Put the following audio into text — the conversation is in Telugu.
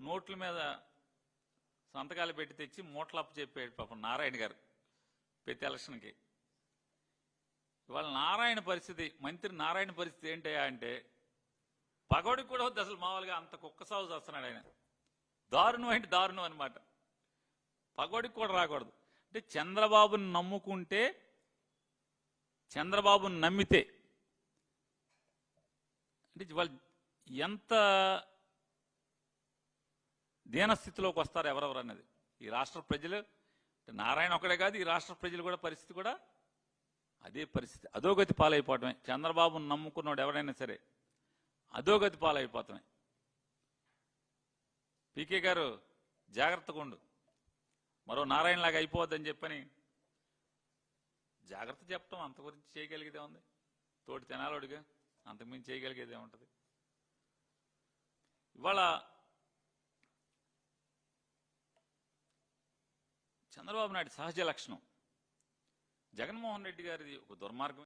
నోట్ల మీద సంతకాలు పెట్టి తెచ్చి మూటలప్పు చెప్పాడు పాపం నారాయణ గారు ప్రతి ఎలక్షన్కి. ఇవాళ నారాయణ పరిస్థితి, మంత్రి నారాయణ పరిస్థితి ఏంటయ్యా అంటే పగోడికి కూడా వద్దు అసలు. మామూలుగా అంత కుక్క సాగు చేస్తున్నాడు ఆయన. దారుణం అంటే దారుణం అనమాట. పగోడికి కూడా రాకూడదు. అంటే చంద్రబాబుని నమ్ముకుంటే, చంద్రబాబుని నమ్మితే అంటే వాళ్ళు ఎంత దీనస్థితిలోకి వస్తారు ఎవరెవరు అన్నది ఈ రాష్ట్ర ప్రజలు. నారాయణ ఒకడే కాదు, ఈ రాష్ట్ర ప్రజలు కూడా పరిస్థితి కూడా అదే పరిస్థితి. అధోగతి పాలైపోవటమే. చంద్రబాబును నమ్ముకున్నాడు ఎవరైనా సరే అధోగతి పాలైపోతామే. పీకే గారు జాగ్రత్తగా ఉండు, మరో నారాయణలాగా అయిపోవద్దని చెప్పని జాగ్రత్త చెప్పటం. అంత గురించి చేయగలిగేదే ఉంది. తోటి తెనాలోడిగా అంతకుమించి చేయగలిగేదే ఉంటుంది. ఇవాళ చంద్రబాబు నాయుడు సహజ లక్షణం, జగన్మోహన్ రెడ్డి గారిది ఒక దుర్మార్గం.